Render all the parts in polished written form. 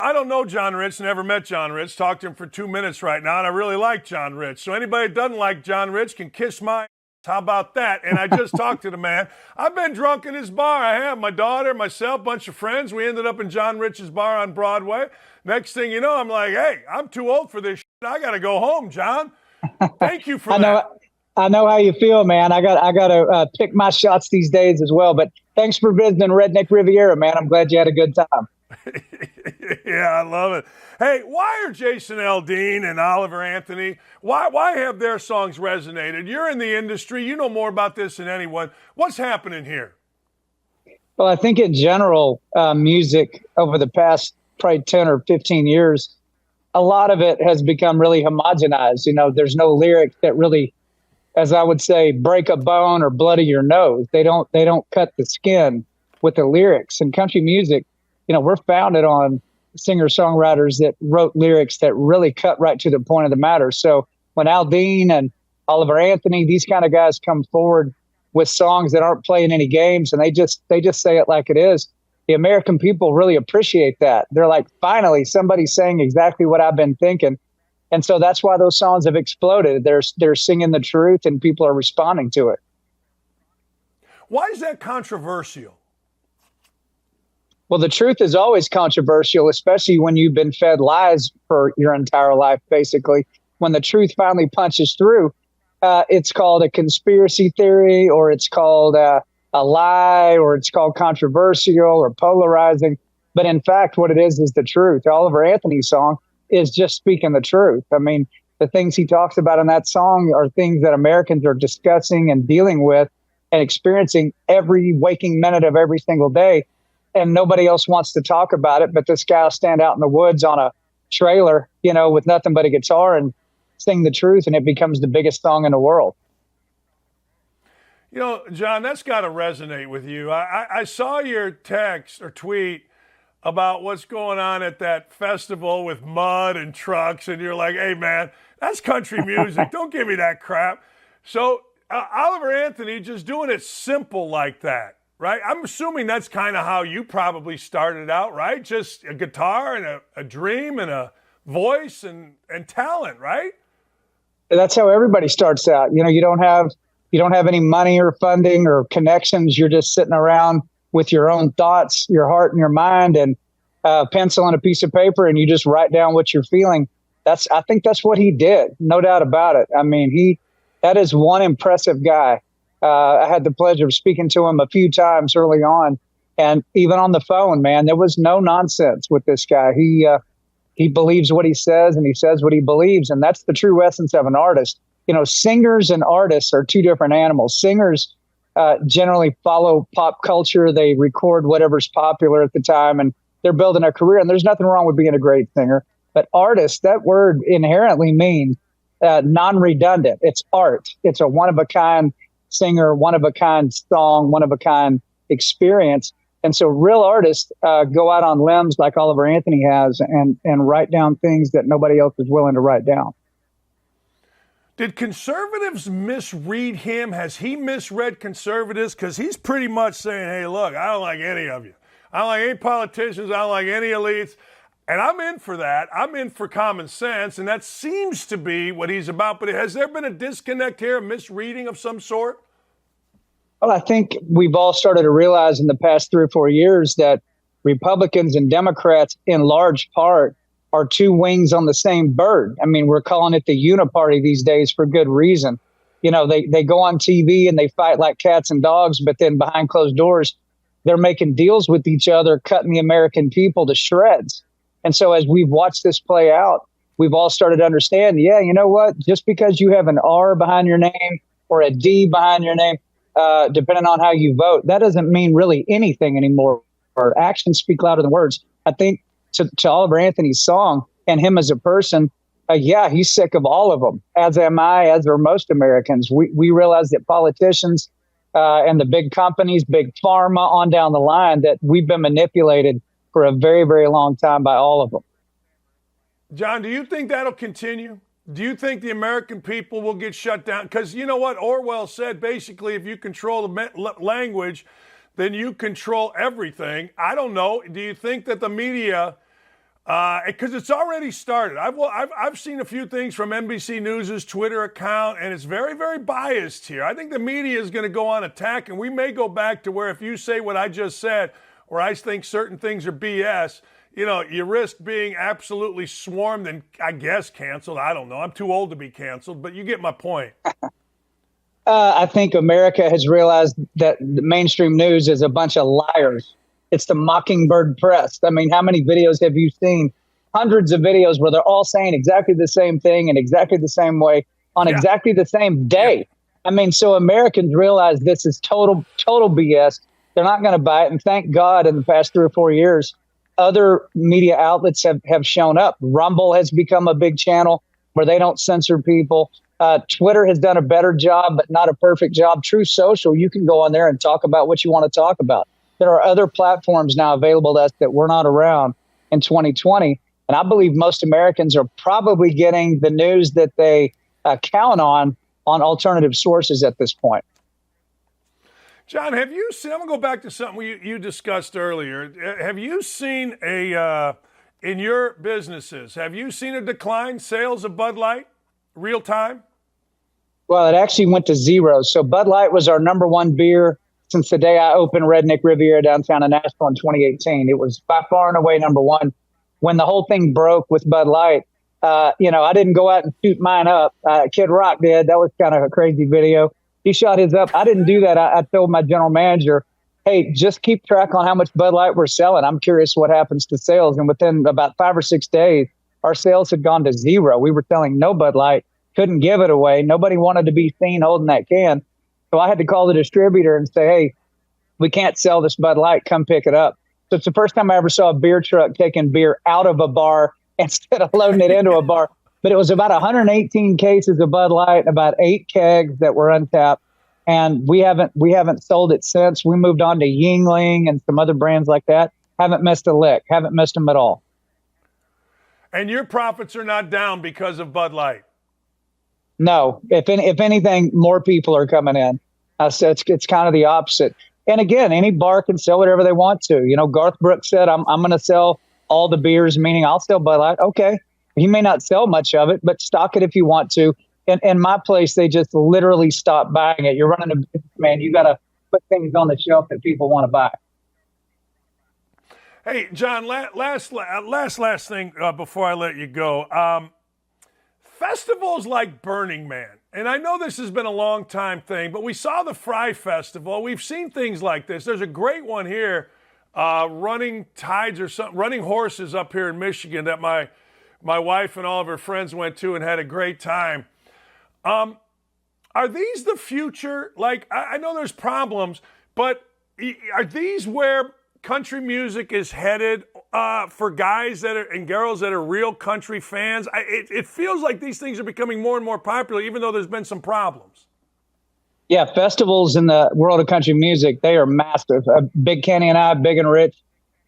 I don't know John Rich, never met John Rich. Talked to him for 2 minutes right now, and I really like John Rich. So anybody that doesn't like John Rich can kiss my ass. How about that? And I just talked to the man. I've been drunk in his bar. I have. My daughter, myself, bunch of friends. We ended up in John Rich's bar on Broadway. Next thing you know, I'm like, hey, I'm too old for this shit. I got to go home, John. Thank you for that. I know how you feel, man. I got to pick my shots these days as well. But thanks for visiting Redneck Riviera, man. I'm glad you had a good time. Yeah, I love it. Hey, why are Jason Aldean and Oliver Anthony, why have their songs resonated? You're in the industry. You know more about this than anyone. What's happening here? Well, I think in general, music over the past probably 10 or 15 years, a lot of it has become really homogenized. You know, there's no lyrics that really, as I would say, break a bone or bloody your nose. They don't cut the skin with the lyrics. And country music, you know, we're founded on singer-songwriters that wrote lyrics that really cut right to the point of the matter. So when Aldean and Oliver Anthony, these kind of guys come forward with songs that aren't playing any games and they just say it like it is, the American people really appreciate that. They're like, finally, somebody's saying exactly what I've been thinking. And so that's why those songs have exploded. They're singing the truth and people are responding to it. Why is that controversial? Well, the truth is always controversial, especially when you've been fed lies for your entire life, basically. When the truth finally punches through, it's called a conspiracy theory, or it's called a lie, or it's called controversial or polarizing. But in fact, what it is the truth. Oliver Anthony's song is just speaking the truth. I mean, the things he talks about in that song are things that Americans are discussing and dealing with and experiencing every waking minute of every single day. And nobody else wants to talk about it, but this guy will stand out in the woods on a trailer, you know, with nothing but a guitar and sing the truth, and it becomes the biggest song in the world. You know, John, that's got to resonate with you. I saw your text or tweet about what's going on at that festival with mud and trucks, and you're like, hey, man, that's country music. Don't give me that crap. So Oliver Anthony just doing it simple like that. Right? I'm assuming that's kind of how you probably started out, right? Just a guitar and a dream and a voice and talent, right? That's how everybody starts out. You know, you don't have any money or funding or connections. You're just sitting around with your own thoughts, your heart and your mind, and a pencil and a piece of paper, and you just write down what you're feeling. I think that's what he did. No doubt about it. I mean, that is one impressive guy. I had the pleasure of speaking to him a few times early on, and even on the phone, man, there was no nonsense with this guy. He believes what he says, and he says what he believes, and that's the true essence of an artist. You know, singers and artists are two different animals. Singers generally follow pop culture. They record whatever's popular at the time, and they're building a career, and there's nothing wrong with being a great singer. But artist, that word inherently means non-redundant. It's art. It's a one-of-a-kind singer, one-of-a-kind song, one-of-a-kind experience. And so real artists go out on limbs like Oliver Anthony has and write down things that nobody else is willing to write down. Did conservatives misread him? Has he misread conservatives? Because he's pretty much saying, hey, look, I don't like any of you. I don't like any politicians. I don't like any elites. And I'm in for that. I'm in for common sense. And that seems to be what he's about. But has there been a disconnect here, a misreading of some sort? Well, I think we've all started to realize in the past 3 or 4 years that Republicans and Democrats, in large part, are two wings on the same bird. I mean, we're calling it the uniparty these days for good reason. You know, they go on TV and they fight like cats and dogs, but then behind closed doors, they're making deals with each other, cutting the American people to shreds. And so as we've watched this play out, we've all started to understand, yeah, you know what? Just because you have an R behind your name or a D behind your name, depending on how you vote, that doesn't mean really anything anymore. Or actions speak louder than words. I think to Oliver Anthony's song and him as a person, yeah, he's sick of all of them, as am I, as are most Americans. We realize that politicians and the big companies, big pharma on down the line, that we've been manipulated for a very, very long time by all of them. John, do you think that'll continue? Do you think the American people will get shut down? Because you know what Orwell said, basically, if you control the language, then you control everything. I don't know. Do you think that the media Because it's already started. I've seen a few things from NBC News' Twitter account, and it's very, very biased here. I think the media is going to go on attack, and we may go back to where if you say what I just said, or I think certain things are BS, you risk being absolutely swarmed and, I guess, canceled. I don't know. I'm too old to be canceled, but you get my point. I think America has realized that the mainstream news is a bunch of liars. It's the mockingbird press. I mean, how many videos have you seen? Hundreds of videos where they're all saying exactly the same thing in exactly the same way on exactly the same day. Yeah. I mean, so Americans realize this is total BS. They're not going to buy it. And thank God in the past 3 or 4 years, other media outlets have shown up. Rumble has become a big channel where they don't censor people. Twitter has done a better job, but not a perfect job. True Social, you can go on there and talk about what you want to talk about. There are other platforms now available to us that were not around in 2020. And I believe most Americans are probably getting the news that they count on alternative sources at this point. John, have you seen, I'm going to go back to something you discussed earlier. Have you seen in your businesses, have you seen a decline sales of Bud Light real time? Well, it actually went to zero. So Bud Light was our number one beer since the day I opened Redneck Riviera downtown in Nashville in 2018. It was by far and away number one. When the whole thing broke with Bud Light, I didn't go out and shoot mine up. Kid Rock did. That was kind of a crazy video. He shot his up. I didn't do that. I told my general manager, hey, just keep track on how much Bud Light we're selling. I'm curious what happens to sales. And within about 5 or 6 days, our sales had gone to zero. We were selling no Bud Light, couldn't give it away. Nobody wanted to be seen holding that can. So I had to call the distributor and say, hey, we can't sell this Bud Light. Come pick it up. So it's the first time I ever saw a beer truck taking beer out of a bar instead of loading it into a bar. But it was about 118 cases of Bud Light, about 8 kegs that were untapped. And we haven't sold it since. We moved on to Yingling and some other brands like that. Haven't missed a lick. Haven't missed them at all. And your profits are not down because of Bud Light? No. If anything, more people are coming in. So it's kind of the opposite. And again, any bar can sell whatever they want to. Garth Brooks said, I'm going to sell all the beers, meaning I'll sell Bud Light. Okay. He may not sell much of it, but stock it if you want to. In my place, they just literally stop buying it. You're running a business, man. You got to put things on the shelf that people want to buy. Hey, John, last thing before I let you go. Festivals like Burning Man, and I know this has been a long time thing, but we saw the Fry Festival. We've seen things like this. There's a great one here, running tides or something, running horses up here in Michigan that my wife and all of her friends went to and had a great time. Are these the future? Like, I know there's problems, but are these where country music is headed for guys and girls that are real country fans? It feels like these things are becoming more and more popular, even though there's been some problems. Yeah, festivals in the world of country music, they are massive. Big Kenny and I, Big and Rich,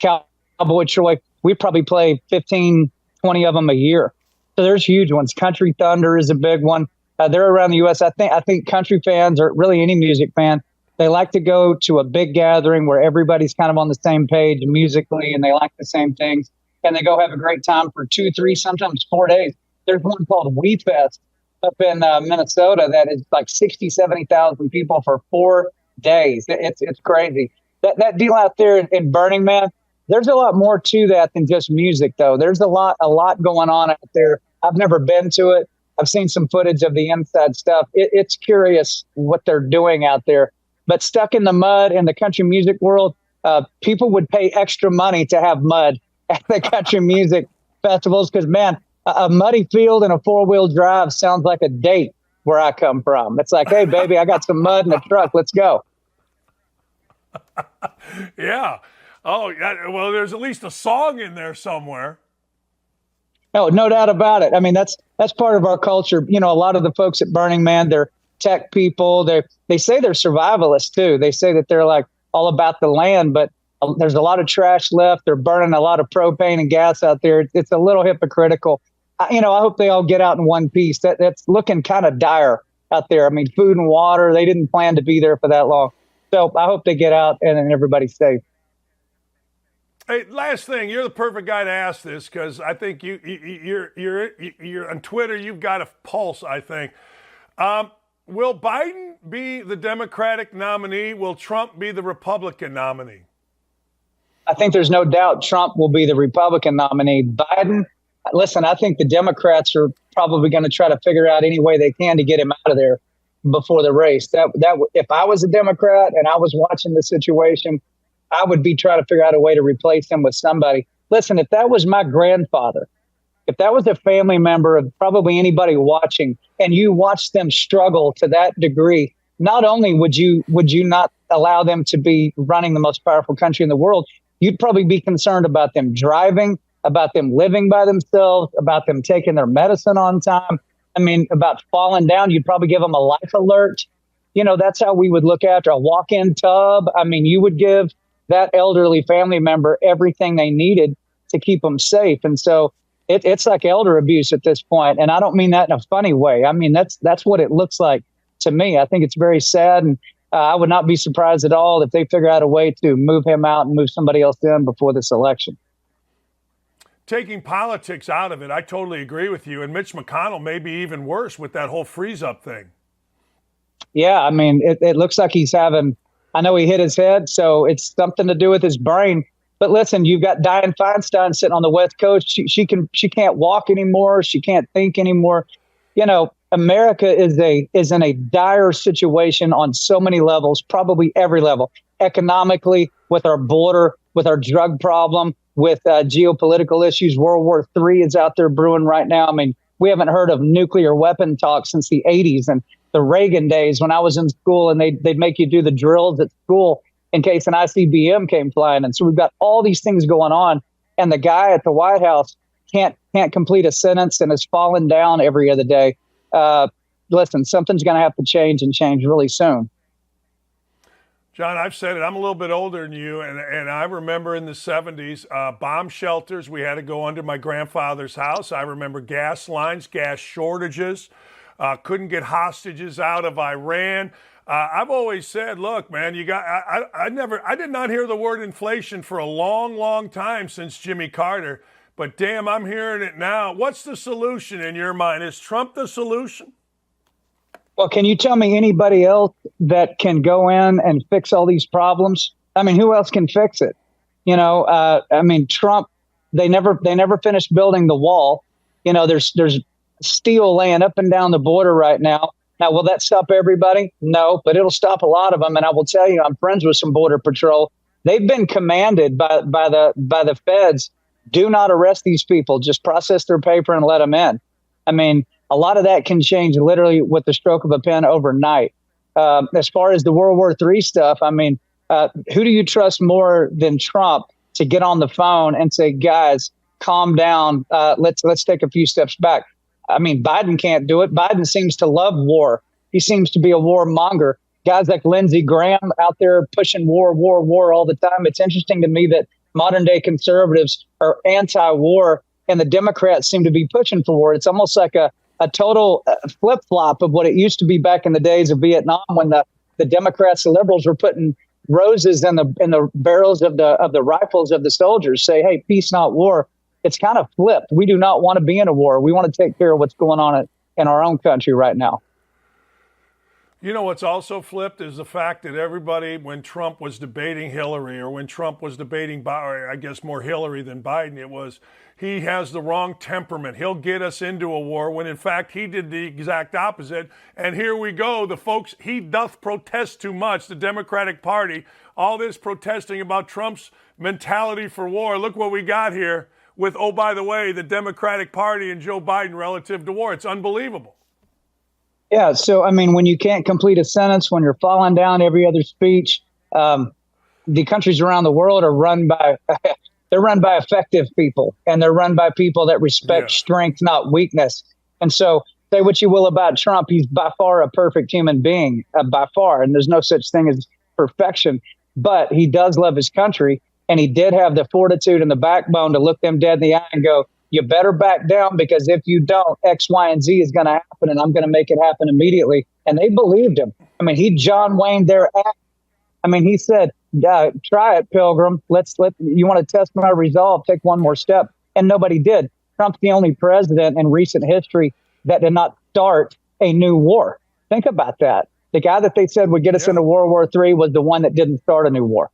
Cowboy Troy, we probably play 15, 20 of them a year. So there's huge ones. Country Thunder is a big one. They're around the U.S. I think country fans, or really any music fan, they like to go to a big gathering where everybody's kind of on the same page musically and they like the same things. And they go have a great time for 2, 3, sometimes 4 days. There's one called We Fest up in Minnesota that is like 60, 70,000 people for 4 days. It's crazy. That deal out there in Burning Man, there's a lot more to that than just music, though. There's a lot going on out there. I've never been to it. I've seen some footage of the inside stuff. It's curious what they're doing out there. But stuck in the mud in the country music world, people would pay extra money to have mud at the country music festivals because, man, a muddy field and a 4-wheel drive sounds like a date where I come from. It's like, hey, baby, I got some mud in the truck. Let's go. Yeah. Oh, yeah. Well, there's at least a song in there somewhere. Oh, no doubt about it. I mean, that's part of our culture. A lot of the folks at Burning Man, they're tech people. They say they're survivalists too. They say that they're like all about the land, but there's a lot of trash left. They're burning a lot of propane and gas out there. It's a little hypocritical. I hope they all get out in one piece. That's looking kind of dire out there. I mean, food and water, they didn't plan to be there for that long. So I hope they get out and everybody's safe. Hey, last thing, you're the perfect guy to ask this because I think you're on Twitter. You've got a pulse. I think. Will Biden be the Democratic nominee? Will Trump be the Republican nominee? I think there's no doubt Trump will be the Republican nominee. Biden, listen, I think the Democrats are probably going to try to figure out any way they can to get him out of there before the race. That if I was a Democrat and I was watching the situation, I would be trying to figure out a way to replace him with somebody. Listen, if that was my grandfather, if that was a family member of probably anybody watching, and you watched them struggle to that degree, not only would you not allow them to be running the most powerful country in the world, you'd probably be concerned about them driving, about them living by themselves, about them taking their medicine on time. I mean, about falling down, you'd probably give them a life alert. You know, that's how we would look after a walk-in tub. I mean, you would give that elderly family member everything they needed to keep them safe. And so it's like elder abuse at this point. And I don't mean that in a funny way. I mean, that's what it looks like to me. I think it's very sad. And I would not be surprised at all if they figure out a way to move him out and move somebody else in before this election. Taking politics out of it, I totally agree with you. And Mitch McConnell may be even worse with that whole freeze-up thing. Yeah, I mean, it looks like he's having, I know he hit his head, so it's something to do with his brain. But listen, you've got Dianne Feinstein sitting on the West Coast. She can't walk anymore. She can't think anymore. You know, America is in a dire situation on so many levels, probably every level, economically, with our border, with our drug problem, with geopolitical issues. World War III is out there brewing right now. I mean, we haven't heard of nuclear weapon talk since the 80s and the Reagan days when I was in school, and they'd make you do the drills at school in case an ICBM came flying. And so we've got all these things going on, and the guy at the White House can't complete a sentence and is falling down every other day. Listen, something's going to have to change and change really soon. John, I've said it. I'm a little bit older than you, and I remember in the 70s, bomb shelters. We had to go under my grandfather's house. I remember gas lines, gas shortages. Couldn't get hostages out of Iran. I've always said, look, man, I did not hear the word inflation for a long, long time since Jimmy Carter. But damn, I'm hearing it now. What's the solution in your mind? Is Trump the solution? Well, can you tell me anybody else that can go in and fix all these problems? I mean, who else can fix it? You know, I mean, Trump, they never finished building the wall. You know, there's steel laying up and down the border right now. Now, will that stop everybody? No, but it'll stop a lot of them. And I will tell you, I'm friends with some Border Patrol. They've been commanded by the feds, do not arrest these people. Just process their paper and let them in. I mean, a lot of that can change literally with the stroke of a pen overnight. As far as the World War III stuff, I mean, who do you trust more than Trump to get on the phone and say, guys, calm down. Let's take a few steps back. I mean, Biden can't do it. Biden seems to love war. He seems to be a warmonger. Guys like Lindsey Graham out there pushing war all the time. It's interesting to me that modern day conservatives are anti-war and the Democrats seem to be pushing for war. It's almost like a total flip-flop of what it used to be back in the days of Vietnam when the Democrats, the liberals were putting roses in the barrels of the rifles of the soldiers, say, hey, peace, not war. It's kind of flipped. We do not want to be in a war. We want to take care of what's going on in our own country right now. You know what's also flipped is the fact that everybody, when Trump was debating Hillary or when Trump was debating, or I guess more Hillary than Biden, it was he has the wrong temperament. He'll get us into a war when in fact he did the exact opposite. And here we go. The folks, he doth protest too much, the Democratic Party, all this protesting about Trump's mentality for war. Look what we got here with, oh, by the way, the Democratic Party and Joe Biden relative to war. It's unbelievable. Yeah. So, I mean, when you can't complete a sentence, when you're falling down every other speech, the countries around the world are run by they're run by effective people, and they're run by people that respect strength, not weakness. And so say what you will about Trump. He's by far a perfect human being, by far. And there's no such thing as perfection. But he does love his country. And he did have the fortitude and the backbone to look them dead in the eye and go, you better back down, because if you don't, X, Y, and Z is going to happen, and I'm going to make it happen immediately. And they believed him. I mean, he John Wayne their act. I mean, he said, try it, Pilgrim. You want to test my resolve? Take one more step. And nobody did. Trump's the only president in recent history that did not start a new war. Think about that. The guy that they said would get us into World War III was the one that didn't start a new war.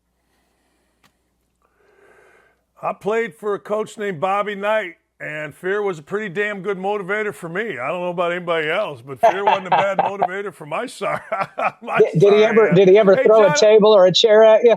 I played for a coach named Bobby Knight, and fear was a pretty damn good motivator for me. I don't know about anybody else, but fear wasn't a bad motivator for my side. Did he ever throw a table or a chair at you?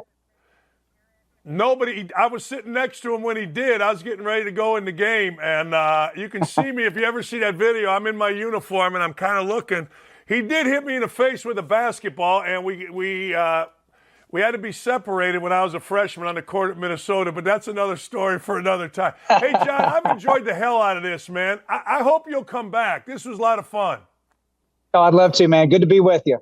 Nobody. I was sitting next to him when he did. I was getting ready to go in the game, and you can see me if you ever see that video. I'm in my uniform, and I'm kind of looking. He did hit me in the face with a basketball, and we had to be separated when I was a freshman on the court at Minnesota, but that's another story for another time. Hey, John, I've enjoyed the hell out of this, man. I hope you'll come back. This was a lot of fun. Oh, I'd love to, man. Good to be with you.